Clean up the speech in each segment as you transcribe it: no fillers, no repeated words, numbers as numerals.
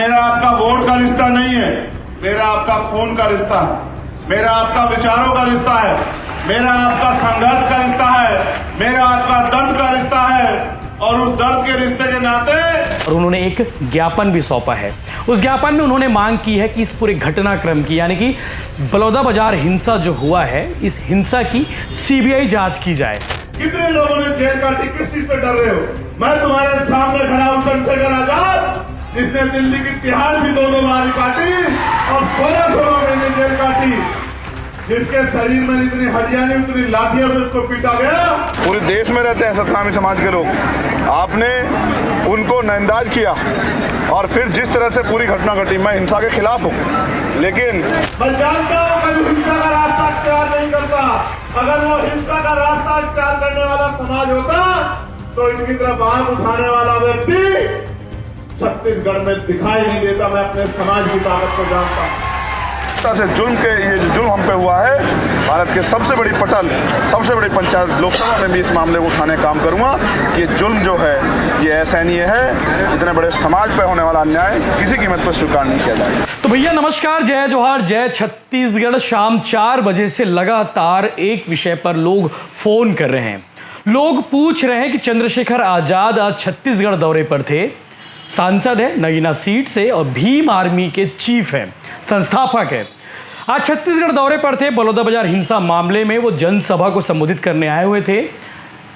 मेरा आपका वोट का रिश्ता नहीं है, मेरा आपका खून का रिश्ता है, मेरा आपका विचारों का रिश्ता है, मेरा आपका संघर्ष का रिश्ता है, मेरा आपका दर्द का रिश्ता है। और उस दर्द के रिश्ते के नाते और उन्होंने एक ज्ञापन भी सौंपा है। उस ज्ञापन में उन्होंने मांग की है कि इस पूरे घटनाक्रम की, यानी कि बलौदाबाजार हिंसा जो हुआ है, इस हिंसा की सीबीआई जांच की जाए। कितने लोगों ने जेल काटी, किस चीज पे डर रहे हो? मैं तुम्हारे सामने खड़ा हूं, चंद्रशेखर आजाद, जिसने दिल्ली की तिहाड़ भी 2-2 बार काटी और 16-16 महीने जेल काटी, जिसके शरीर में इतनी हड्डियां नहीं, उतनी लाठियों से उसको पीटा गया। पूरे देश में रहते हैं सतनामी समाज के लोग, आपने उनको नंदाज किया और फिर जिस तरह से पूरी घटना घटी, मैं हिंसा के खिलाफ हूँ, लेकिन मैं जानता हूँ कभी हिंसा का रास्ता इख्तियार नहीं करता। अगर वो हिंसा का रास्ता इख्तियार करने वाला समाज होता तो इनकी तरफ आंख उठाने वाला व्यक्ति छत्तीसगढ़ में दिखाई नहीं देता। मैं अपने समाज की ताकत को जानता हूँ। से जुल्म के ये जो जुल्म हम पे हुआ है, भारत के सबसे बड़ी पटल, सबसे बड़ी पंचायत लोकसभा में भी इस मामले को उठाने का काम करूंगा। ये जुल्म जो है ये असहनीय है, इतने बड़े समाज पे होने वाला अन्याय किसी कीमत पर स्वीकार नहीं किया जाएगा। तो भैया नमस्कार, जय जोहार, जय छत्तीसगढ़। शाम 4 बजे से लगातार एक विषय पर लोग फोन कर रहे हैं। लोग पूछ रहे हैं कि चंद्रशेखर आजाद आज छत्तीसगढ़ दौरे पर थे, सांसद है नगीना सीट से और भीम आर्मी के चीफ हैं, संस्थापक है। आज छत्तीसगढ़ दौरे पर थे। बलौदाबाजार हिंसा मामले में वो जनसभा को संबोधित करने आए हुए थे।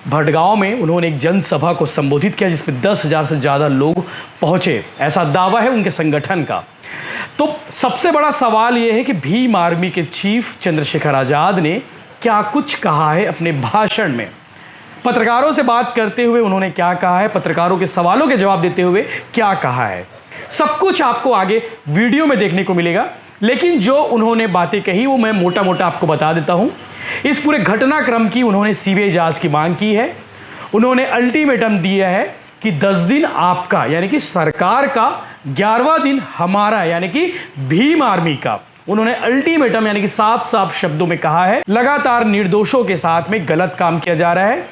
भटगांव में उन्होंने एक जनसभा को संबोधित किया जिसमें 10,000 से ज़्यादा लोग पहुंचे, ऐसा दावा है उनके संगठन का। तो सबसे बड़ा सवाल ये है कि भीम आर्मी के चीफ चंद्रशेखर आजाद ने क्या कुछ कहा है अपने भाषण में। पत्रकारों से बात करते हुए उन्होंने क्या कहा है, पत्रकारों के सवालों के जवाब देते हुए क्या कहा है, सब कुछ आपको आगे वीडियो में देखने को मिलेगा। लेकिन जो उन्होंने बातें कही वो मैं मोटा मोटा आपको बता देता हूं। इस पूरे घटनाक्रम की उन्होंने सीबीआई जांच की मांग की है। उन्होंने अल्टीमेटम दिया है कि 10 दिन आपका, यानी कि सरकार का, 11वां दिन हमारा, यानी कि भीम आर्मी का। उन्होंने अल्टीमेटम यानी कि साफ साफ शब्दों में कहा है लगातार निर्दोषों के साथ में गलत काम किया जा रहा है,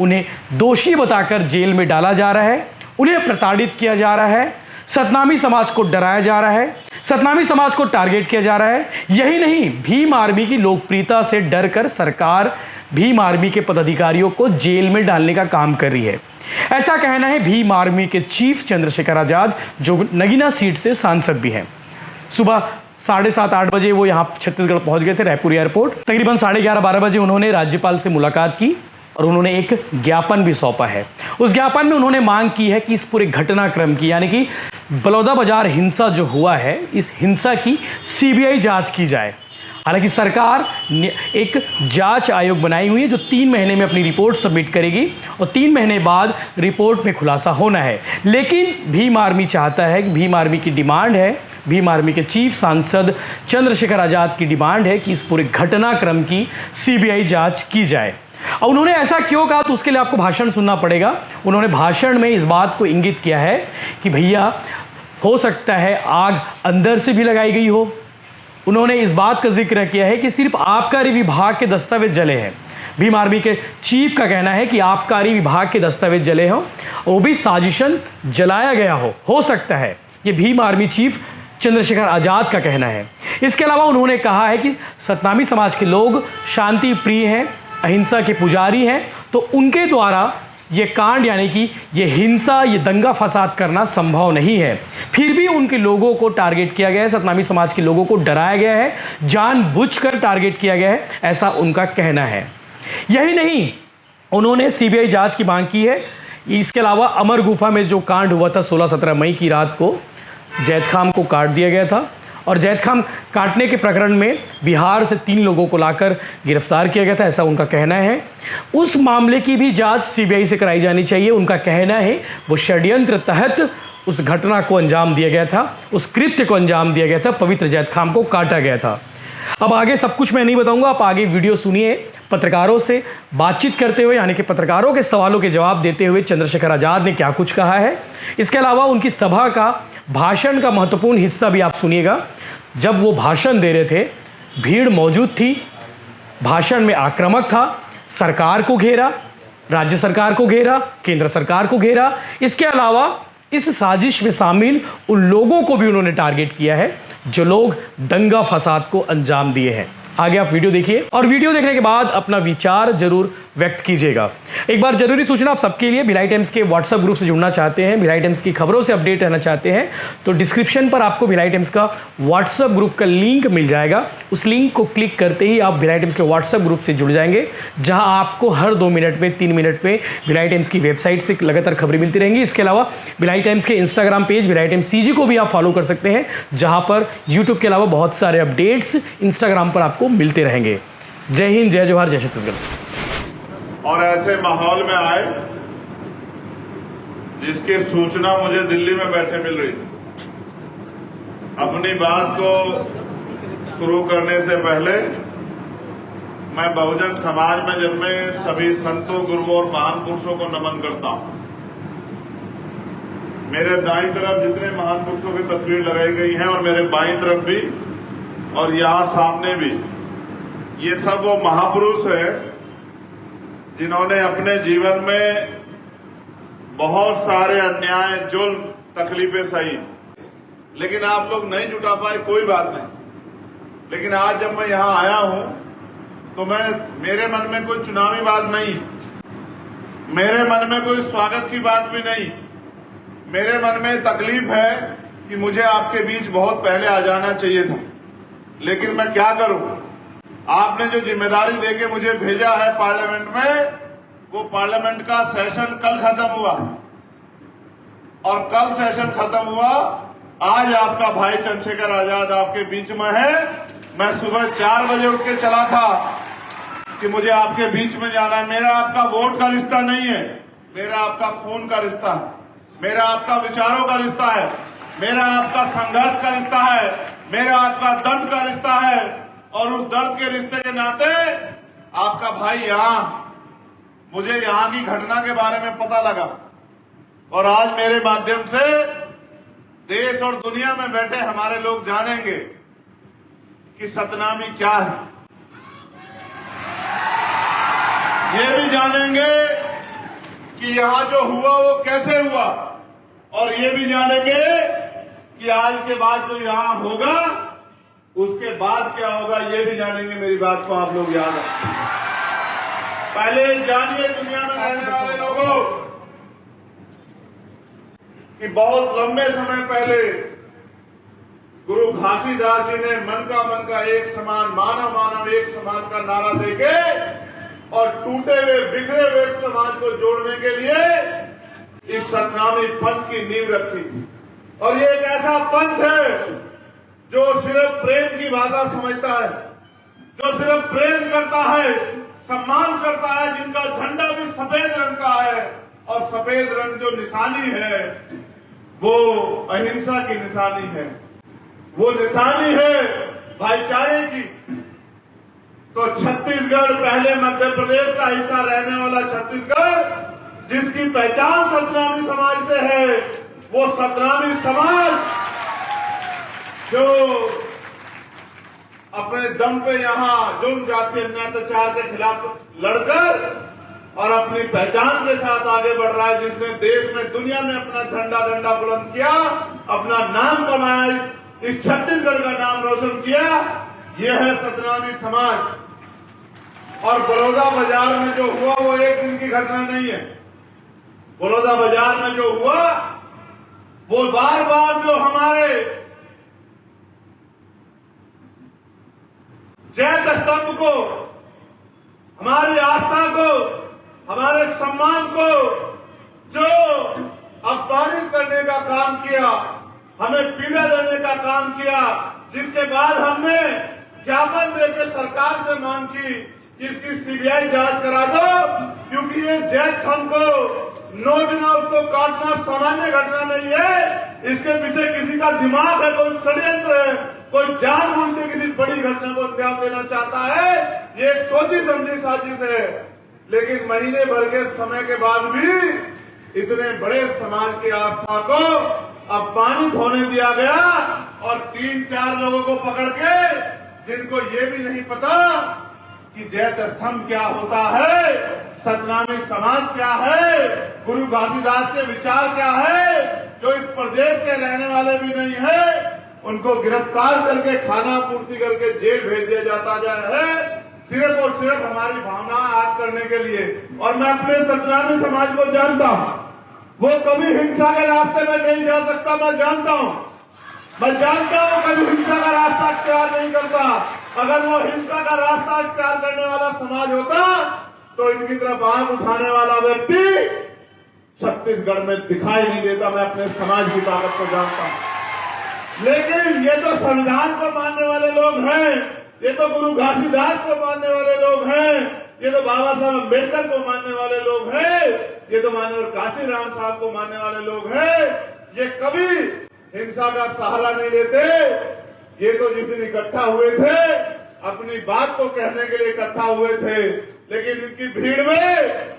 उन्हें दोषी बताकर जेल में डाला जा रहा है, उन्हें प्रताड़ित किया जा रहा है, सतनामी समाज को डराया जा रहा है, सतनामी समाज को टारगेट किया जा रहा है। यही नहीं, भीम आर्मी की लोकप्रियता से डरकर सरकार भीम आर्मी के पदाधिकारियों को जेल में डालने का काम कर रही है। ऐसा कहना है भीम आर्मी के चीफ चंद्रशेखर आजाद, जो नगीना सीट से सांसद भी हैं। सुबह 7:30-8 बजे वो यहाँ छत्तीसगढ़ पहुंच गए थे, रायपुर एयरपोर्ट। तकरीबन 11:30-12 बजे उन्होंने राज्यपाल से मुलाकात की और उन्होंने एक ज्ञापन भी सौंपा है। उस ज्ञापन में उन्होंने मांग की है कि इस पूरे घटनाक्रम की, यानी कि बलौदाबाजार हिंसा जो हुआ है, इस हिंसा की सीबीआई जांच की जाए। हालांकि सरकार ने एक जांच आयोग बनाई हुई है जो 3 महीने में अपनी रिपोर्ट सबमिट करेगी और 3 महीने बाद रिपोर्ट में खुलासा होना है। लेकिन भीम आर्मी चाहता है कि, भीम आर्मी की डिमांड है, भीम आर्मी के चीफ सांसद चंद्रशेखर आजाद की डिमांड है कि इस पूरे घटनाक्रम की सीबीआई जांच की जाए। और उन्होंने ऐसा क्यों कहा तो उसके लिए आपको भाषण सुनना पड़ेगा। उन्होंने भाषण में इस बात को इंगित किया है कि भैया हो सकता है आग अंदर से भी लगाई गई हो। उन्होंने इस बात का जिक्र किया है कि सिर्फ आबकारी विभाग के दस्तावेज जले हैं। भीम आर्मी के चीफ का कहना है कि आबकारी विभाग के दस्तावेज जले हों, वो भी साजिशन जलाया गया हो सकता है। ये भीम आर्मी चीफ चंद्रशेखर आजाद का कहना है। इसके अलावा उन्होंने कहा है कि सतनामी समाज के लोग शांति प्रिय हैं, अहिंसा के पुजारी हैं, तो उनके द्वारा ये कांड, यानी कि ये हिंसा, ये दंगा फसाद करना संभव नहीं है। फिर भी उनके लोगों को टारगेट किया गया है, सतनामी समाज के लोगों को डराया गया है, जानबूझकर टारगेट किया गया है, ऐसा उनका कहना है। यही नहीं, उन्होंने सीबीआई जांच की मांग की है। इसके अलावा अमर गुफा में जो कांड हुआ था 16-17 मई की रात को, जैद खान को काट दिया गया था और जैद खान काटने के प्रकरण में बिहार से 3 लोगों को लाकर गिरफ्तार किया गया था, ऐसा उनका कहना है। उस मामले की भी जांच सीबीआई से कराई जानी चाहिए। उनका कहना है वो षड्यंत्र तहत उस घटना को अंजाम दिया गया था, उस कृत्य को अंजाम दिया गया था, पवित्र जैद खान को काटा गया था। अब आगे सब कुछ मैं नहीं बताऊंगा, आप आगे वीडियो सुनिए। पत्रकारों से बातचीत करते हुए, यानी कि पत्रकारों के सवालों के जवाब देते हुए चंद्रशेखर आजाद ने क्या कुछ कहा है। इसके अलावा उनकी सभा का भाषण का महत्वपूर्ण हिस्सा भी आप सुनिएगा। जब वो भाषण दे रहे थे, भीड़ मौजूद थी, भाषण में आक्रामक था, सरकार को घेरा, राज्य सरकार को घेरा, केंद्र सरकार को घेरा। इसके अलावा इस साजिश में शामिल उन लोगों को भी उन्होंने टारगेट किया है जो लोग दंगा फसाद को अंजाम दिए हैं। आगे आप वीडियो देखिए और वीडियो देखने के बाद अपना विचार जरूर व्यक्त कीजिएगा। एक बार जरूरी सूचना आप सबके लिए, भिलाई टाइम्स के व्हाट्सएप ग्रुप से जुड़ना चाहते हैं, भिलाई टाइम्स की खबरों से अपडेट रहना चाहते हैं तो डिस्क्रिप्शन पर आपको भिलाई टाइम्स का व्हाट्सएप ग्रुप का लिंक मिल जाएगा। उस लिंक को क्लिक करते ही आप भिलाई टाइम्स के व्हाट्सएप ग्रुप से जुड़ जाएंगे, जहां आपको हर 2 मिनट में 3 मिनट में भिलाई टाइम्स की वेबसाइट से लगातार खबरें मिलती रहेंगी। इसके अलावा भिलाई टाइम्स के Instagram page Bhilai times CG को भी आप फॉलो कर सकते हैं, जहां पर यूट्यूब के अलावा बहुत सारे अपडेट्स इंस्टाग्राम पर आपको मिलते रहेंगे। जय हिंद, जय जोहार, जय छत्तीसगढ़। और ऐसे माहौल में आए जिसकी सूचना मुझे दिल्ली में बैठे मिल रही थी। अपनी बात को शुरू करने से पहले मैं बहुजन समाज में जन्मे सभी संतों, गुरुओं और महान पुरुषों को नमन करता हूं। मेरे दाईं तरफ जितने महान पुरुषों की तस्वीर लगाई गई हैं और मेरे बाईं तरफ भी और यहां सामने भी, ये सब वो महापुरुष है जिन्होंने अपने जीवन में बहुत सारे अन्याय, जुल्म, तकलीफें सही, लेकिन आप लोग नहीं जुटा पाए, कोई बात नहीं। लेकिन आज जब मैं यहां आया हूं तो मेरे मन में कोई चुनावी बात नहीं, मेरे मन में कोई स्वागत की बात भी नहीं। मेरे मन में तकलीफ है कि मुझे आपके बीच बहुत पहले आ जाना चाहिए था, लेकिन मैं क्या करूं। आपने जो जिम्मेदारी देके मुझे भेजा है पार्लियामेंट में, वो पार्लियामेंट का सेशन कल खत्म हुआ और कल सेशन खत्म हुआ, आज आपका भाई चंद्रशेखर आजाद आपके बीच में है। मैं सुबह 4 बजे उठ के चला था कि मुझे आपके बीच में जाना है। मेरा आपका वोट का रिश्ता नहीं है, मेरा आपका खून का रिश्ता है, मेरा आपका विचारों का रिश्ता है, मेरा आपका संघर्ष का रिश्ता है, मेरा आपका दर्द का रिश्ता है। और उस दर्द के रिश्ते के नाते आपका भाई मुझे यहां की घटना के बारे में पता लगा और आज मेरे माध्यम से देश और दुनिया में बैठे हमारे लोग जानेंगे कि सतनामी क्या है। ये भी जानेंगे कि यहां जो हुआ वो कैसे हुआ, और ये भी जानेंगे कि आज के बाद जो यहां होगा उसके बाद क्या होगा, ये भी जानेंगे। मेरी बात को आप लोग याद रखें। पहले जानिए दुनिया में रहने वाले लोगों कि बहुत लंबे समय पहले गुरु घासीदास जी ने मन का एक समान, मानव मानव एक समान का नारा देके और टूटे हुए, बिखरे हुए समाज को जोड़ने के लिए इस सतनामी पंथ की नींव रखी। और ये एक ऐसा पंथ है जो सिर्फ प्रेम की भाषा समझता है, जो सिर्फ प्रेम करता है, सम्मान करता है, जिनका झंडा भी सफेद रंग का है और सफेद रंग जो निशानी है वो अहिंसा की निशानी है, वो निशानी है भाईचारे की। तो छत्तीसगढ़, पहले मध्य प्रदेश का हिस्सा रहने वाला छत्तीसगढ़, जिसकी पहचान सतनामी समाज से है, वो सतनामी समाज जो अपने दम पे यहां जुल्म, जाति, अन्याय, अत्याचार के खिलाफ लड़कर और अपनी पहचान के साथ आगे बढ़ रहा है, जिसने देश में, दुनिया में अपना झंडा बुलंद किया, अपना नाम कमाया, इस छत्तीसगढ़ का नाम रोशन किया, यह है सतनामी समाज। और बड़ौदा बाजार में जो हुआ वो एक दिन की घटना नहीं है। बड़ौदा बाजार में जो हुआ वो बार बार जो हमारे जैत स्तंभ को, हमारी आस्था को, हमारे सम्मान को जो अपमानित करने का काम किया, हमें पीड़ा देने का काम किया, जिसके बाद हमने ज्ञापन देकर सरकार से मांग की कि इसकी सीबीआई जांच करा दो, क्योंकि ये जैत स्तंभ को नोचना, उसको काटना सामान्य घटना नहीं है। इसके पीछे किसी का दिमाग है, कोई षड्यंत्र है, कोई जानबूझ के किसी बड़ी घटना को अंजाम देना चाहता है। ये एक सोची समझी साजिश है। लेकिन महीने भर के समय के बाद भी इतने बड़े समाज की आस्था को अपमानित होने दिया गया और 3-4 लोगों को पकड़ के, जिनको ये भी नहीं पता कि जैत स्तंभ क्या होता है, सतनामी समाज क्या है, गुरु घासीदास के विचार क्या है, जो इस प्रदेश के रहने वाले भी नहीं है, उनको गिरफ्तार करके खाना पूर्ति करके जेल भेज दिया जाता है, सिर्फ और सिर्फ हमारी भावना आग करने के लिए। और मैं अपने सतनामी समाज को जानता हूं, वो कभी हिंसा के रास्ते में नहीं जा सकता। मैं जानता हूं कभी हिंसा का रास्ता इख्तियार नहीं करता। अगर वो हिंसा का रास्ता इख्तियार करने वाला समाज होता तो इनकी तरफ आंख उठाने वाला व्यक्ति छत्तीसगढ़ में दिखाई नहीं देता। मैं अपने समाज की ताकत को जानता हूं। लेकिन ये तो संविधान को मानने वाले लोग हैं, ये तो गुरु घासीदास को मानने वाले लोग हैं, ये तो बाबा साहब अम्बेडकर को मानने वाले लोग हैं, ये तो माननीय काशीराम साहब को मानने वाले लोग हैं। ये कभी हिंसा का सहारा नहीं लेते। ये तो जिस दिन इकट्ठा हुए थे अपनी बात को कहने के लिए इकट्ठा हुए थे, लेकिन इनकी भीड़ में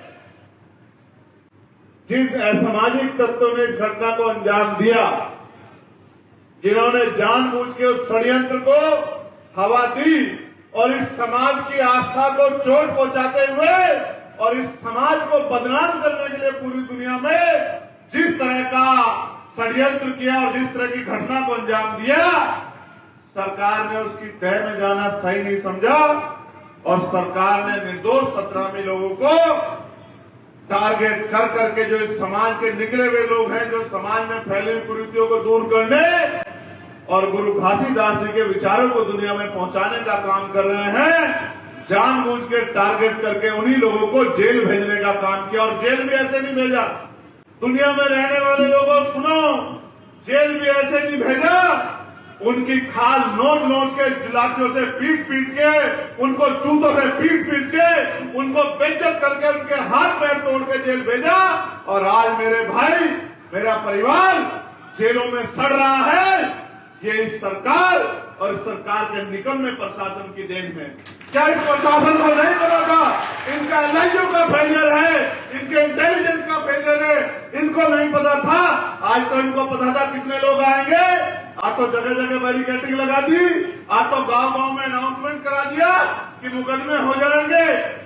जिन असामाजिक तत्वों ने इस घटना को अंजाम दिया, जिन्होंने जानबूझ के उस षड्यंत्र को हवा दी और इस समाज की आस्था को चोट पहुंचाते हुए और इस समाज को बदनाम करने के लिए पूरी दुनिया में जिस तरह का षड्यंत्र किया और जिस तरह की घटना को अंजाम दिया, सरकार ने उसकी तह में जाना सही नहीं समझा और सरकार ने निर्दोष 17 लोगों को टारगेट कर करके, जो इस समाज के निकले हुए लोग हैं, जो समाज में फैली हुई कुरीतियों को दूर करने और गुरु घासीदास जी के विचारों को दुनिया में पहुंचाने का काम कर रहे हैं, जानबूझ के टारगेट करके उन्हीं लोगों को जेल भेजने का काम किया। और जेल भी ऐसे नहीं भेजा, दुनिया में रहने वाले लोगों सुनो, जेल भी ऐसे नहीं भेजा, उनकी खाल नोच नोच के, लाठियों से पीट पीट के, उनको जूतों से पीट पीट के, उनको बेइज्जत करके उनके हाथ पैर तोड़ के जेल भेजा। और आज मेरे भाई, मेरा परिवार जेलों में सड़ रहा है। ये इस सरकार और इस सरकार के निकम्मे प्रशासन की देन है। क्या इस प्रशासन को नहीं पता था इनका एलआईयू का फेलियर है, इनके इंटेलिजेंस का फेलियर है, इनको नहीं पता था। आज तो इनको पता था कितने लोग आएंगे। आज तो जगह जगह बैरिकेडिंग लगा दी, आज तो गांव गांव में अनाउंसमेंट करा दिया कि मुकदमे हो जाएंगे,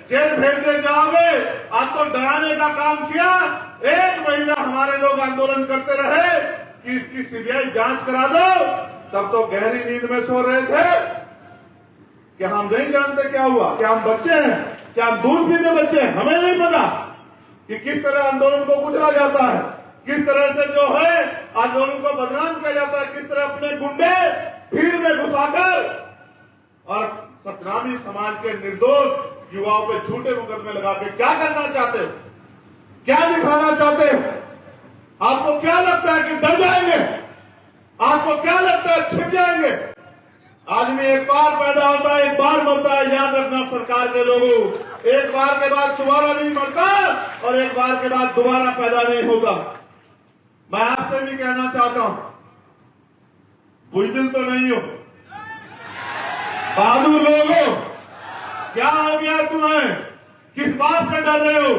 जेल भेज दे जाओगे। आज तो डराने का काम किया। 1 महीना हमारे लोग आंदोलन करते रहे कि इसकी सीबीआई जांच करा दो, तब तो गहरी नींद में सो रहे थे कि हम नहीं जानते क्या हुआ, क्या हम बच्चे हैं, क्या हम दूध पीते बच्चे हैं। हमें नहीं पता कि किस तरह आंदोलन को कुचला जाता है, किस तरह से जो है आंदोलन को बदनाम किया जाता है, किस तरह अपने गुंडे भीड़ में घुसाकर और सतनामी समाज के निर्दोष युवाओं पे झूठे मुकदमे लगा के क्या करना चाहते हो, क्या दिखाना चाहते हो। आपको क्या लगता है कि डर जाएंगे? आपको क्या लगता है छिप जाएंगे? आदमी एक बार पैदा होता है, एक बार मरता है। याद रखना सरकार के लोगों, एक बार के बाद दोबारा नहीं मरता और एक बार के बाद दोबारा पैदा नहीं होता। मैं आपसे भी कहना चाहता हूं, बुजदिल तो नहीं हो, बहादुर लोग हो। क्या हो गया तुम्हें? किस बात से डर रहे हो?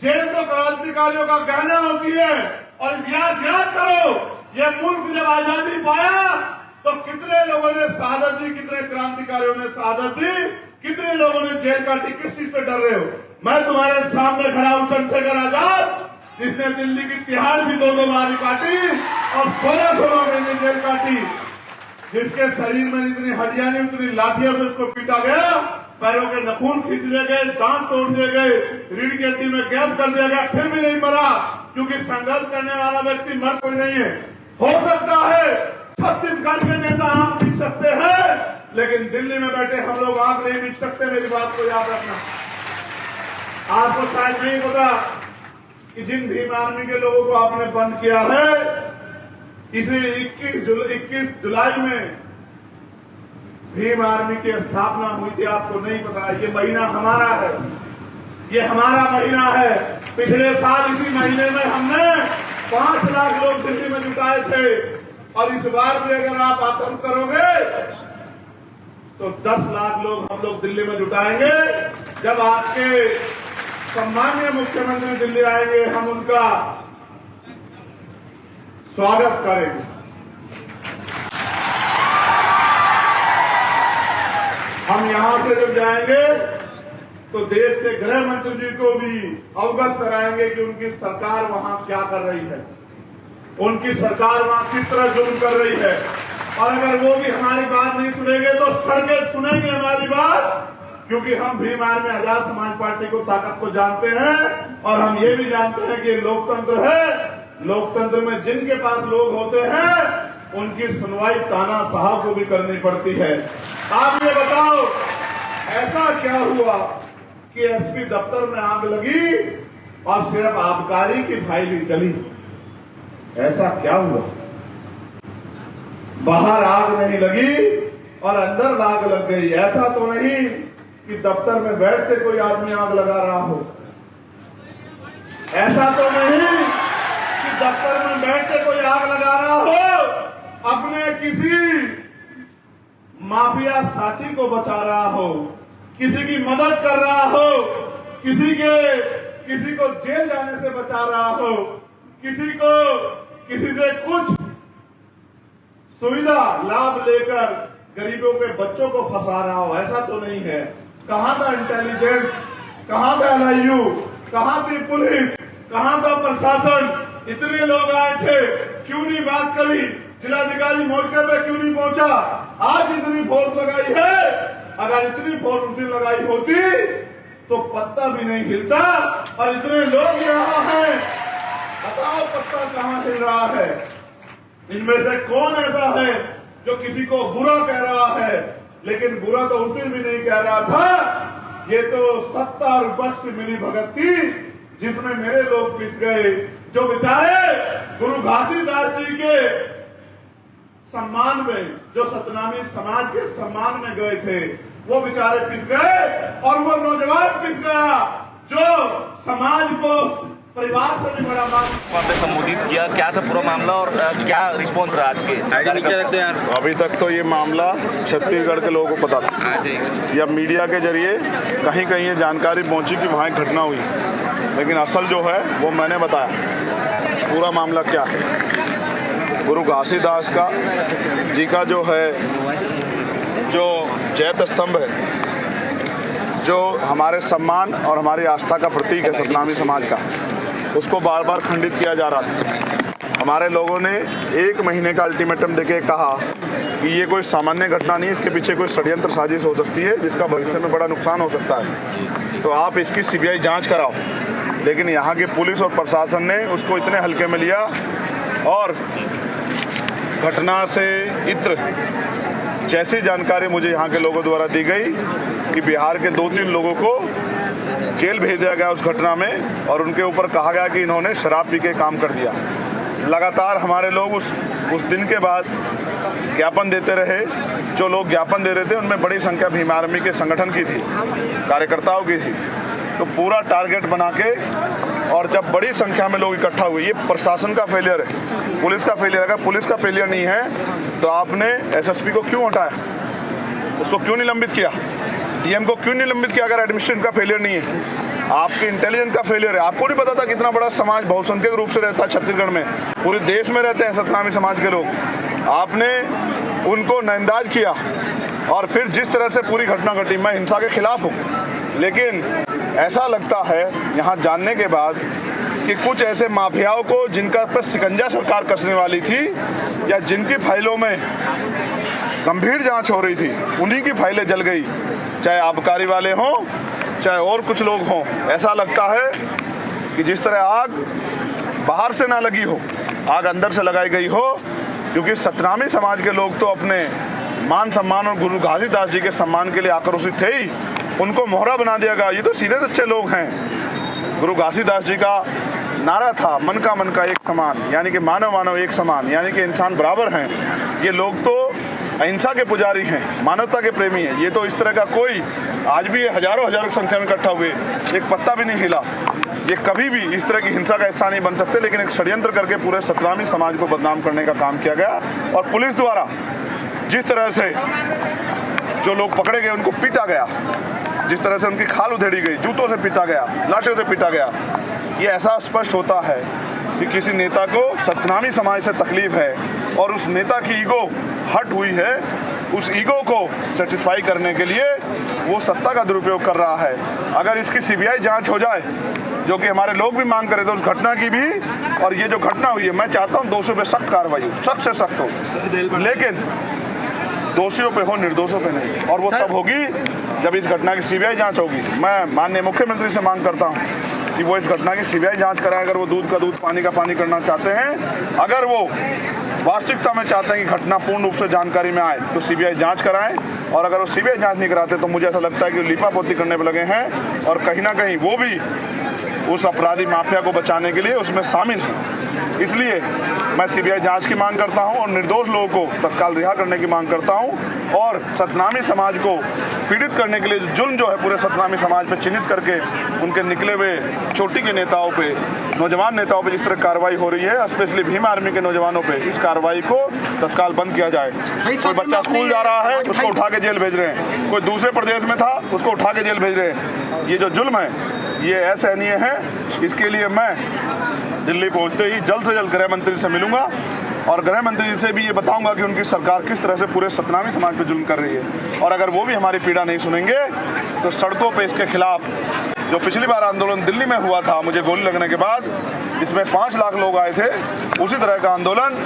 जेल तो क्रांतिकारियों का गहना होती है। और याद करो, ये मुल्क जब आजादी पाया तो कितने लोगों ने शहादत दी, कितने क्रांतिकारियों ने शहादत दी, कितने लोगों ने जेल काटी। किस चीज से डर रहे हो? मैं तुम्हारे सामने खड़ा हूं चंद्रशेखर आजाद, जिसने दिल्ली की तिहाड़ भी 2 बार काटी और 16 महीने जेल काटी, जिसके शरीर में इतनी हड्डियां नहीं, उतनी लाठियों से उसको पीटा गया, पैरों के नखून खींच लिए गए, दांत तोड़ दिए गए, रीढ़ की हड्डी में गैप कर दिया गया, फिर भी नहीं मरा, क्योंकि संघर्ष करने वाला व्यक्ति मर कोई नहीं है। हो सकता है छत्तीसगढ़ के नेता आंख बीच सकते हैं, लेकिन दिल्ली में बैठे हम लोग आंख नहीं बीच सकते। मेरी बात को याद रखना। आपको शायद नहीं पता कि जिन भीम आर्मी के लोगों को आपने बंद किया है, इसे 21 जुलाई में भीम आर्मी की स्थापना हुई थी। आपको नहीं पता, ये महीना हमारा है, ये हमारा महीना है। पिछले साल इसी महीने में हमने 5 लाख लोग दिल्ली में जुटाए थे और इस बार भी अगर आप आतंक करोगे तो 10 लाख लोग हम लोग दिल्ली में जुटाएंगे। जब आपके सम्माननीय मुख्यमंत्री दिल्ली आएंगे, हम उनका स्वागत करेंगे। हम यहां से जब जाएंगे तो देश के गृह मंत्री जी को भी अवगत कराएंगे कि उनकी सरकार वहां क्या कर रही है। उनकी सरकार वहां किस तरह जुल्म कर रही है। और अगर वो भी हमारी बात नहीं सुनेंगे तो सड़कें सुनेंगे हमारी बात, क्योंकि हम भीम आर्मी आजाद समाज पार्टी को ताकत को जानते हैं और हम ये भी जानते हैं कि लोकतंत्र है। लोकतंत्र में जिनके पास लोग होते हैं उनकी सुनवाई ताना साहब को भी करनी पड़ती है। आप ये बताओ, ऐसा क्या हुआ कि एसपी दफ्तर में आग लगी और सिर्फ आबकारी की फाइल ही चली? ऐसा क्या हुआ? बाहर आग नहीं लगी और अंदर आग लग गई। ऐसा तो नहीं कि दफ्तर में बैठ के कोई आदमी आग लगा रहा हो। ऐसा तो नहीं कि दफ्तर में बैठ के कोई आग लगा रहा हो, अपने किसी माफिया साथी को बचा रहा हो, किसी की मदद कर रहा हो, किसी को जेल जाने से बचा रहा हो, किसी से कुछ सुविधा लाभ लेकर गरीबों के बच्चों को फंसा रहा हो। ऐसा तो नहीं है। कहां था इंटेलिजेंस, कहां था एलआईयू, कहां थी पुलिस, कहां था प्रशासन? इतने लोग आए थे, क्यों नहीं बात करी? जिलाधिकारी मौके पे क्यों नहीं पहुंचा? आज इतनी फोर्स लगाई है, अगर इतनी फोर्स उस दिन लगाई होती तो पत्ता भी नहीं हिलता। और इतने लोग यहाँ हैं, बताओ पत्ता कहां हिल रहा है? इनमें से कौन ऐसा है जो किसी को बुरा कह रहा है? लेकिन बुरा तो उस दिन भी नहीं कह रहा था। ये तो सत्ता और विपक्ष की मिली भगत थी जिसमें मेरे लोग पिस गए, जो बेचारे गुरु घासीदास जी के सम्मान में, जो सतनामी समाज के सम्मान में गए थे, वो बेचारे पिस गए। और वो नौजवान पिस गया जो समाज को, परिवार से भी बड़ा मान। आपने संबोधित किया, क्या था पूरा मामला और क्या रिस्पॉन्स रहा आज के? अभी तक तो ये मामला छत्तीसगढ़ के लोगों को पता था, या मीडिया के जरिए कहीं कहीं ये जानकारी पहुंची कि वहाँ एक घटना हुई, लेकिन असल जो है वो मैंने बताया पूरा मामला क्या है। गुरु घासीदास का जी का जो है, जो जैत स्तंभ है, जो हमारे सम्मान और हमारी आस्था का प्रतीक है सतनामी समाज का, उसको बार बार खंडित किया जा रहा था। हमारे लोगों ने 1 महीने का अल्टीमेटम देके कहा कि ये कोई सामान्य घटना नहीं, इसके पीछे कोई षड्यंत्र साजिश हो सकती है जिसका भविष्य में बड़ा नुकसान हो सकता है, तो आप इसकी सीबीआई जांच कराओ। लेकिन यहाँ की पुलिस और प्रशासन ने उसको इतने हल्के में लिया और घटना से इत्र जैसी जानकारी मुझे यहाँ के लोगों द्वारा दी गई कि बिहार के 2-3 लोगों को जेल भेज दिया गया उस घटना में, और उनके ऊपर कहा गया कि इन्होंने शराब पी के काम कर दिया। लगातार हमारे लोग उस दिन के बाद ज्ञापन देते रहे। जो लोग ज्ञापन दे रहे थे उनमें बड़ी संख्या भीम आर्मी के संगठन की थी, कार्यकर्ताओं की थी। तो पूरा टारगेट बना के, और जब बड़ी संख्या में लोग इकट्ठा हुए, ये प्रशासन का फेलियर है, पुलिस का फेलियर है। अगर पुलिस का फेलियर नहीं है तो आपने एसएसपी को क्यों हटाया, उसको क्यों निलंबित किया, डीएम को क्यों निलंबित किया? अगर एडमिनिस्ट्रेशन का फेलियर नहीं है, आपके इंटेलिजेंस का फेलियर है। आपको नहीं पता था कितना बड़ा समाज बहुसंख्यक रूप से रहता है छत्तीसगढ़ में, पूरे देश में रहते हैं सतनामी समाज के लोग। आपने उनको नजरअंदाज किया और फिर जिस तरह से पूरी घटना घटी, मैं हिंसा के खिलाफ हूँ, लेकिन ऐसा लगता है यहाँ जानने के बाद कि कुछ ऐसे माफियाओं को जिनका पर शिकंजा सरकार कसने वाली थी, या जिनकी फाइलों में गंभीर जांच हो रही थी, उन्हीं की फाइलें जल गई, चाहे आबकारी वाले हों, चाहे और कुछ लोग हों। ऐसा लगता है कि जिस तरह आग बाहर से ना लगी हो, आग अंदर से लगाई गई हो, क्योंकि सतनामी समाज के लोग तो अपने मान सम्मान और गुरु घासीदास जी के सम्मान के लिए आक्रोशित थे ही, उनको मोहरा बना दिया गया। ये तो सीधे सच्चे लोग हैं। गुरु घासीदास जी का नारा था, मन का एक समान, यानी कि मानव मानव एक समान, यानी कि इंसान बराबर हैं। ये लोग तो अहिंसा के पुजारी हैं, मानवता के प्रेमी हैं। ये तो इस तरह का कोई, आज भी ये हजारों की संख्या में इकट्ठा हुए, एक पत्ता भी नहीं हिला। ये कभी भी इस तरह की हिंसा का हिस्सा नहीं बन सकते, लेकिन एक षड्यंत्र करके पूरे सतनामी समाज को बदनाम करने का काम किया गया। और पुलिस द्वारा जिस तरह से जो लोग पकड़े गए उनको पीटा गया, जिस तरह से उनकी खाल उधेड़ी गई, जूतों से पीटा गया, लाठियों से पीटा गया, ये ऐसा स्पष्ट होता है कि किसी नेता को सतनामी समाज से तकलीफ है और उस नेता की ईगो हट हुई है। उस ईगो को सेटिस्फाई करने के लिए वो सत्ता का दुरुपयोग कर रहा है। अगर इसकी सीबीआई जांच हो जाए, जो कि हमारे लोग भी मांग करे, तो उस घटना की भी, और ये जो घटना हुई है, मैं चाहता हूँ दोषियों पे सख्त कार्रवाई हो, सख्त से सख्त हो, लेकिन दोषियों पे हो, निर्दोषों पे नहीं। और वो तब होगी जब इस घटना की सीबीआई जांच होगी। मैं माननीय मुख्यमंत्री से मांग करता हूँ कि वो इस घटना की सीबीआई जांच कराएं। अगर वो दूध का दूध पानी का पानी करना चाहते हैं, अगर वो वास्तविकता में चाहते हैं कि घटना पूर्ण रूप से जानकारी में आए, तो सीबीआई जांच कराएं। और अगर वो सीबीआई जांच नहीं कराते तो मुझे ऐसा लगता है कि वो लीपापोती करने पर लगे हैं और कहीं ना कहीं वो भी उस अपराधी माफिया को बचाने के लिए उसमें शामिल हैं। इसलिए मैं सीबीआई जांच की मांग करता हूं और निर्दोष लोगों को तत्काल रिहा करने की मांग करता हूं। और सतनामी समाज को पीड़ित करने के लिए जो जुल्म जो है पूरे सतनामी समाज पे चिन्हित करके उनके निकले हुए चोटी के नेताओं पे, नौजवान नेताओं पे जिस तरह कार्रवाई हो रही है, स्पेशली भीम आर्मी के नौजवानों पे, इस कार्रवाई को तत्काल बंद किया जाए। कोई बच्चा स्कूल जा रहा है, उसको उठा के जेल भेज रहे हैं। कोई दूसरे प्रदेश में था, उसको उठा के जेल भेज रहे हैं। ये जो जुल्म है, ये असहनीय है। इसके लिए मैं दिल्ली पहुंचते ही जल्द से जल्द गृह मंत्री से मिलूंगा और गृह मंत्री से भी ये बताऊंगा कि उनकी सरकार किस तरह से पूरे सतनामी समाज पे जुल्म कर रही है। और अगर वो भी हमारी पीड़ा नहीं सुनेंगे तो सड़कों पे इसके खिलाफ, जो पिछली बार आंदोलन दिल्ली में हुआ था मुझे गोली लगने के बाद, इसमें 5 लाख लोग आए थे, उसी तरह का आंदोलन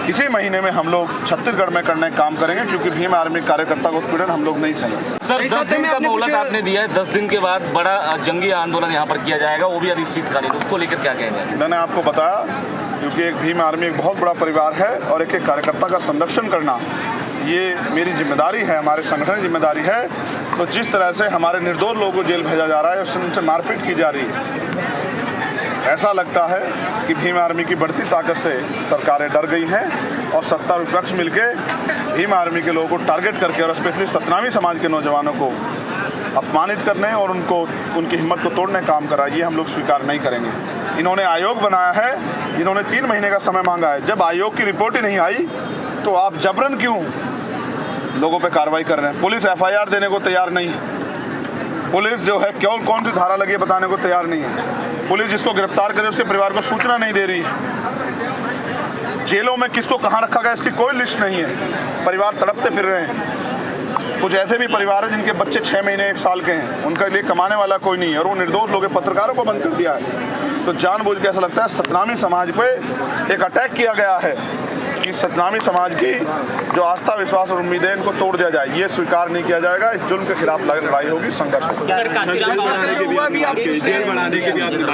इसी महीने में हम लोग छत्तीसगढ़ में करने का काम करेंगे, क्योंकि भीम आर्मी कार्यकर्ता को उत्पीड़न हम लोग नहीं सहेंगे। सर 10 दिन का मोहलत आपने दिया है, 10 दिन के बाद बड़ा जंगी आंदोलन यहाँ पर किया जाएगा, वो भी अनिश्चितकालीन, उसको लेकर क्या कहेंगे? मैंने आपको बताया, क्योंकि एक भीम आर्मी एक बहुत बड़ा परिवार है और एक कार्यकर्ता का संरक्षण करना ये मेरी जिम्मेदारी है, हमारे संगठन की जिम्मेदारी है। तो जिस तरह से हमारे निर्दोष लोगों को जेल भेजा जा रहा है, उनसे मारपीट की जा रही है, ऐसा लगता है कि भीम आर्मी की बढ़ती ताकत से सरकारें डर गई हैं और सत्ता विपक्ष मिलके भीम आर्मी के लोगों को टारगेट करके और स्पेशली सतनामी समाज के नौजवानों को अपमानित करने और उनकी हिम्मत को तोड़ने का काम करा। ये हम लोग स्वीकार नहीं करेंगे। इन्होंने आयोग बनाया है, इन्होंने 3 महीने का समय मांगा है। जब आयोग की रिपोर्ट ही नहीं आई तो आप जबरन क्यों लोगों पे कार्रवाई कर रहे हैं? पुलिस एफआईआर देने को तैयार नहीं है, पुलिस जो है कौन सी धारा लगी है बताने को तैयार नहीं है, पुलिस जिसको गिरफ्तार करे उसके परिवार को सूचना नहीं दे रही है, जेलों में किसको कहाँ रखा गया इसकी कोई लिस्ट नहीं है, परिवार तड़पते फिर रहे हैं। कुछ ऐसे भी परिवार हैं जिनके बच्चे 6 महीने 1 साल के हैं, उनके लिए कमाने वाला कोई नहीं है और वो निर्दोष लोग पत्रकारों को बंद कर दिया है। तो जानबूझ के ऐसा लगता है सतनामी समाज पे एक अटैक किया गया है कि सतनामी समाज की जो आस्था विश्वास और उम्मीदें इनको तोड़ दिया जाए। ये स्वीकार नहीं किया जाएगा। इस जुल्म के खिलाफ लड़ाई होगी, संघर्ष होगा।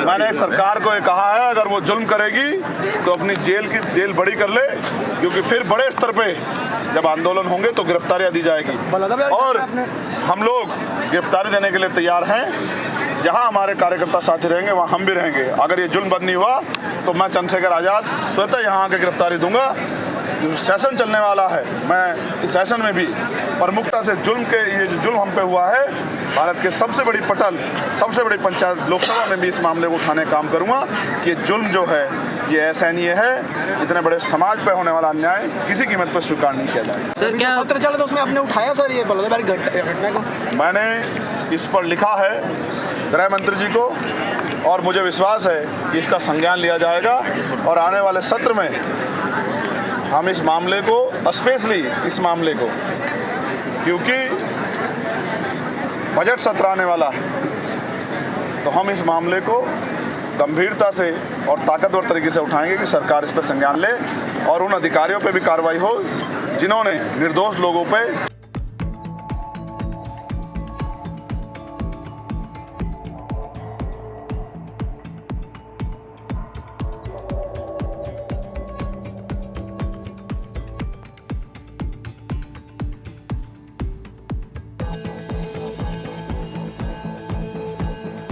मैंने सरकार को ये कहा है, अगर वो जुल्म करेगी तो अपनी जेल बड़ी कर ले, क्योंकि फिर बड़े स्तर पे जब आंदोलन होंगे तो गिरफ्तारियां दी जाएगी और हम लोग गिरफ्तारी देने के लिए तैयार हैं। जहां हमारे कार्यकर्ता साथी रहेंगे वहां हम भी रहेंगे। अगर ये जुल्म बंद नहीं हुआ तो मैं चंद्रशेखर आजाद स्वतः यहाँ आके गिरफ्तारी दूंगा। जो सेशन चलने वाला है, मैं इस सेशन में भी प्रमुखता से ये जो जुल्म हम पे हुआ है, भारत के सबसे बड़ी पंचायत लोकसभा में भी इस मामले को उठाने का काम करूंगा कि जुल्म जो है ये असहनीय है। इतने बड़े समाज पे होने वाला अन्याय किसी कीमत पर स्वीकार नहीं किया जाएगा। सर क्या पत्र चला तो उसमें आपने उठाया सर ये बलौदाबारी घटना को? मैंने इस पर लिखा है गृह मंत्री जी को और मुझे विश्वास है कि इसका संज्ञान लिया जाएगा और आने वाले सत्र में हम इस मामले को, स्पेशली इस मामले को, क्योंकि बजट सत्र आने वाला है, तो हम इस मामले को गंभीरता से और ताकतवर तरीके से उठाएंगे कि सरकार इस पर संज्ञान ले और उन अधिकारियों पे भी कार्रवाई हो जिन्होंने निर्दोष लोगों पे